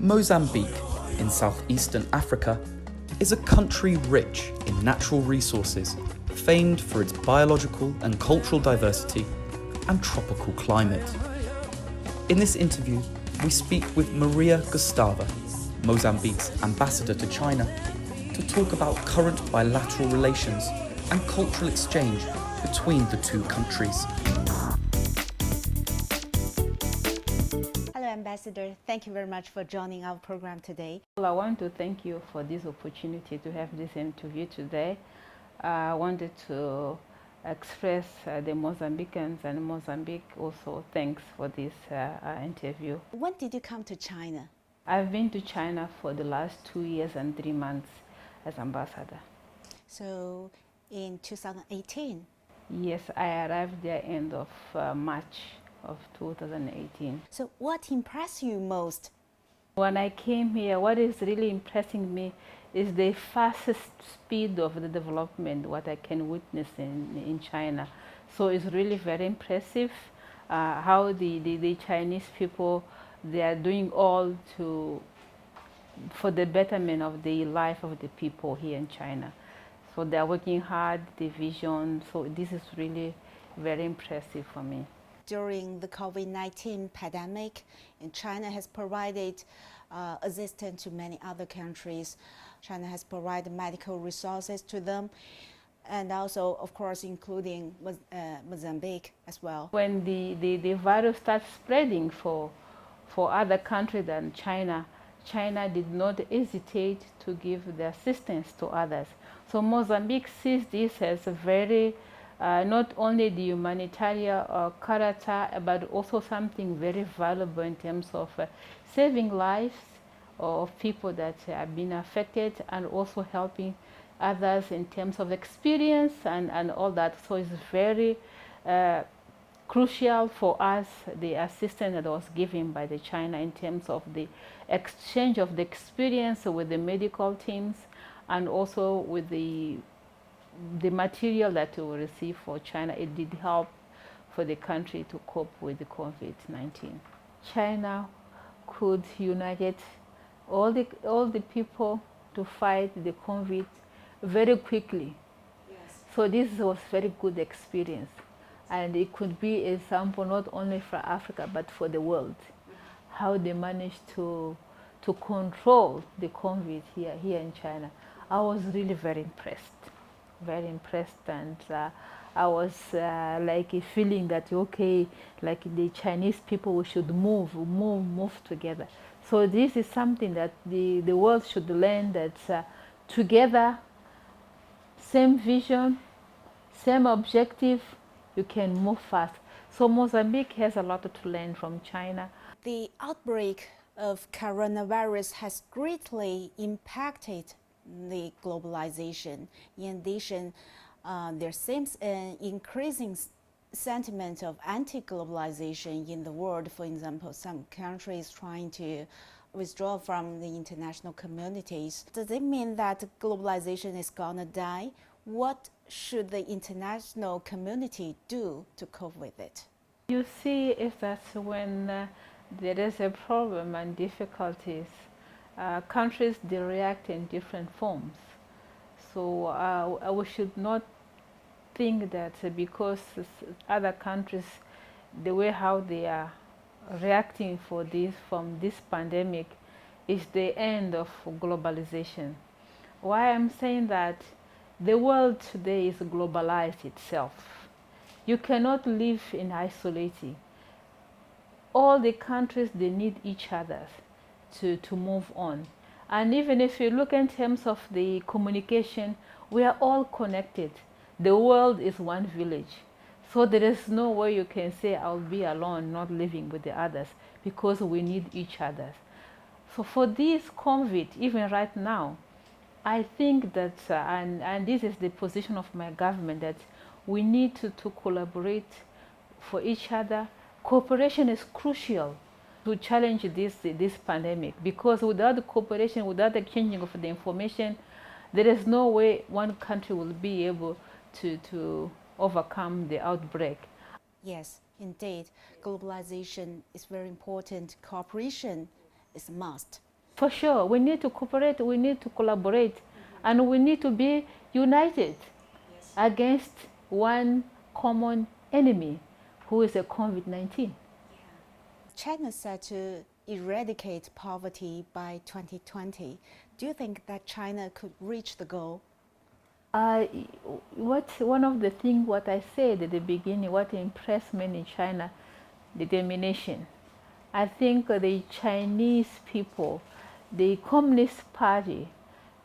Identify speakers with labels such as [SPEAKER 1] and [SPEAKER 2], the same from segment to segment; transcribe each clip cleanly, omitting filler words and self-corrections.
[SPEAKER 1] Mozambique, in southeastern Africa, is a country rich in natural resources, famed for its biological and cultural diversity and tropical climate. In this interview, we speak with Maria Gustava, Mozambique's ambassador to China, to talk about current bilateral relations and cultural exchange between the two countries.
[SPEAKER 2] Hello, Ambassador. Thank you very much for joining our program today.
[SPEAKER 3] Well, I want to thank you for this opportunity to have this interview today. I wanted to express the Mozambicans and Mozambique also thanks for this interview.
[SPEAKER 2] When did you come to China?
[SPEAKER 3] I've been to China for the last 2 years and 3 months as ambassador.
[SPEAKER 2] So in 2018?
[SPEAKER 3] Yes, I arrived there end of March of 2018.
[SPEAKER 2] So what impressed you most?
[SPEAKER 3] When I came here, what is really impressing me is the fastest speed of the development, what I can witness in China. So it's really very impressive how the Chinese people, they are doing all for the betterment of the life of the people here in China. So they are working hard, the vision, so this is really very impressive for me.
[SPEAKER 2] During the COVID-19 pandemic, and China has provided assistance to many other countries. China has provided medical resources to them, and also, of course, including Mozambique as well.
[SPEAKER 3] When the virus started spreading for other countries than China, China did not hesitate to give the assistance to others. So Mozambique sees this as a very not only the humanitarian character, but also something very valuable in terms of saving lives of people that have been affected, and also helping others in terms of experience and all that. So it's very crucial for us, the assistance that was given by the China in terms of the exchange of the experience with the medical teams, and also with the material that we receive for China. It did help for the country to cope with the COVID-19. China could unite all the people to fight the COVID very quickly.
[SPEAKER 2] Yes.
[SPEAKER 3] So this was very good experience, and it could be an example not only for Africa but for the world, how they managed to control the COVID here in China. I was really very impressed, and I was like feeling that, okay, like the Chinese people, we should move together. So this is something that the world should learn, that together, same vision, same objective, you can move fast. So Mozambique has a lot to learn from China.
[SPEAKER 2] The outbreak of coronavirus has greatly impacted the globalization. In addition, there seems an increasing sentiment of anti-globalization in the world. For example, some countries trying to withdraw from the international communities. Does it mean that globalization is gonna die? What should the international community do to cope with it?
[SPEAKER 3] You see, is that when there is a problem and difficulties, countries, they react in different forms. So we should not think that because other countries, the way how they are reacting from this pandemic is the end of globalization. Why I'm saying that, the world today is globalized itself. You cannot live in isolation. All the countries, they need each other to move on. And even if you look in terms of the communication, we are all connected. The world is one village. So there is no way you can say, I'll be alone, not living with the others, because we need each other. So for this COVID, even right now, I think that, and this is the position of my government, that we need to collaborate for each other. Cooperation is crucial to challenge this pandemic, because without the cooperation, without the exchanging of the information, there is no way one country will be able to overcome the outbreak.
[SPEAKER 2] Yes, indeed. Globalization is very important. Cooperation is a must.
[SPEAKER 3] For sure, we need to cooperate, we need to collaborate, and we need to be united against one common enemy, who is a COVID-19.
[SPEAKER 2] China said to eradicate poverty by 2020. Do you think that China could reach the goal?
[SPEAKER 3] One of the things what I said at the beginning, what impressed me in China, determination. I think the Chinese people, the Communist Party,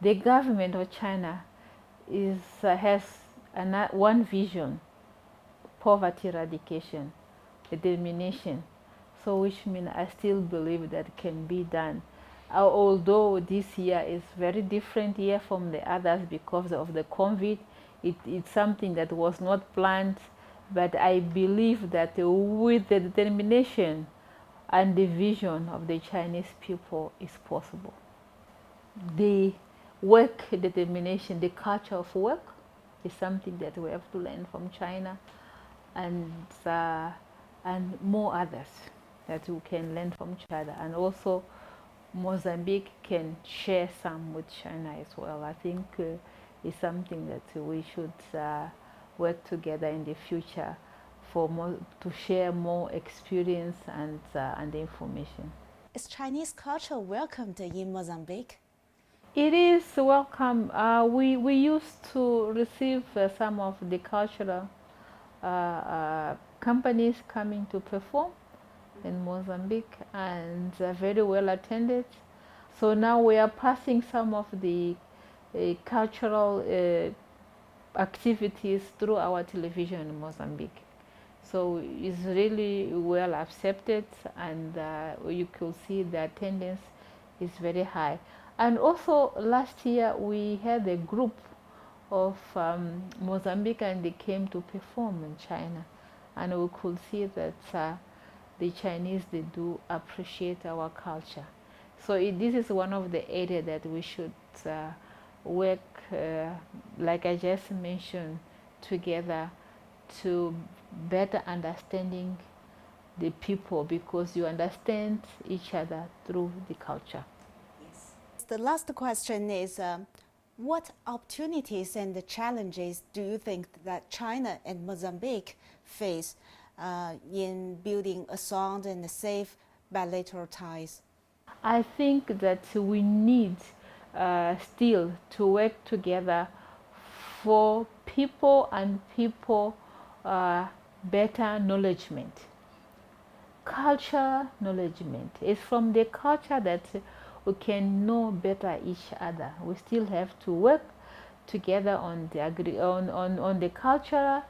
[SPEAKER 3] the government of China has one vision: poverty eradication, determination. So which means I still believe that can be done. Although this year is very different year from the others because of the COVID, it's something that was not planned, but I believe that with the determination and the vision of the Chinese people is possible. The work determination, the culture of work is something that we have to learn from China, and more others that we can learn from China, and also Mozambique can share some with China as well. I think it's something that we should work together in the future for to share more experience and information.
[SPEAKER 2] Is Chinese culture welcomed in Mozambique?
[SPEAKER 3] It is welcome. We used to receive some of the cultural companies coming to perform in Mozambique, and very well attended. So now we are passing some of the cultural activities through our television in Mozambique. So it's really well accepted, and you could see the attendance is very high. And also last year we had a group of Mozambicans, they came to perform in China, and we could see that the Chinese, they do appreciate our culture. So this is one of the areas that we should work, like I just mentioned, together to better understanding the people, because you understand each other through the culture.
[SPEAKER 2] Yes. The last question is, what opportunities and the challenges do you think that China and Mozambique face in building a sound and safe bilateral ties?
[SPEAKER 3] I think that we need still to work together for people and people better acknowledgement. Culture acknowledgement is from the culture that we can know better each other. We still have to work together on the culture,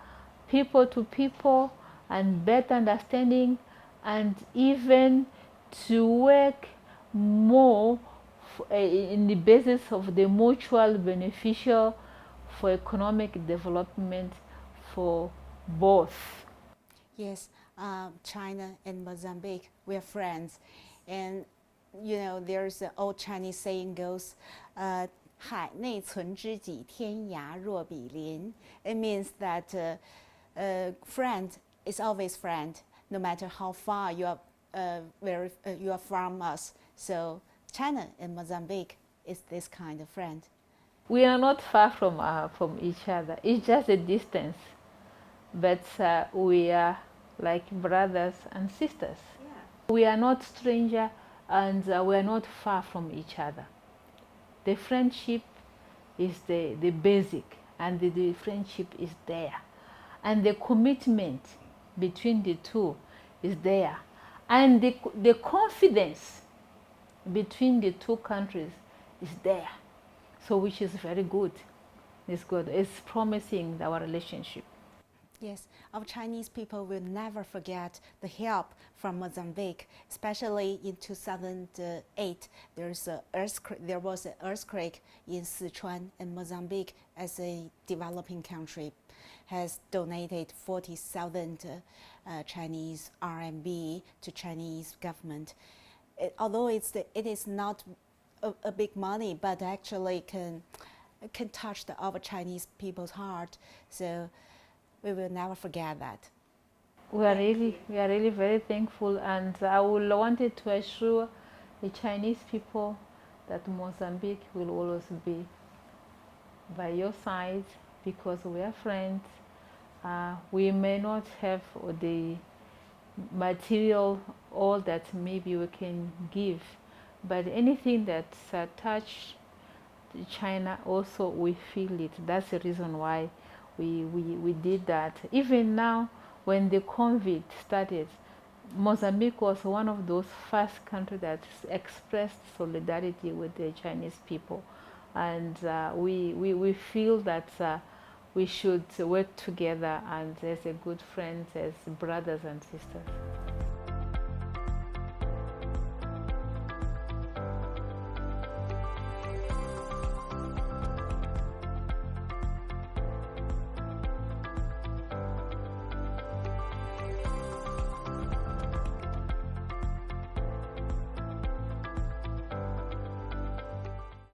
[SPEAKER 3] people to people, and better understanding, and even to work more in the basis of the mutual beneficial for economic development for both.
[SPEAKER 2] Yes, China and Mozambique, we're friends. And you know, there's an old Chinese saying goes, 海内存知己，天涯若比邻. It means that friend is always friend, no matter how far you are from us. So China and Mozambique is this kind of friend.
[SPEAKER 3] We are not far from each other. It's just a distance, but we are like brothers and sisters. Yeah. We are not strangers, and we are not far from each other. The friendship is the basic, and the friendship is there, and the commitment between the two is there, and the confidence between the two countries is there. So which is very good. It's good. It's promising our relationship.
[SPEAKER 2] Yes, our Chinese people will never forget the help from Mozambique, especially in 2008. There was an earthquake in Sichuan, and Mozambique, as a developing country, has donated 40,000 Chinese RMB to Chinese government. Although it is not a big money, but actually can touch our Chinese people's heart. So we will never forget that.
[SPEAKER 3] We are really very thankful, and I wanted to assure the Chinese people that Mozambique will always be by your side because we are friends. We may not have the material, all that maybe we can give, but anything that's attached to China, also we feel it. That's the reason why we did that. Even now, when the COVID started, Mozambique was one of those first countries that expressed solidarity with the Chinese people. And we feel that we should work together and as a good friends, as brothers and sisters.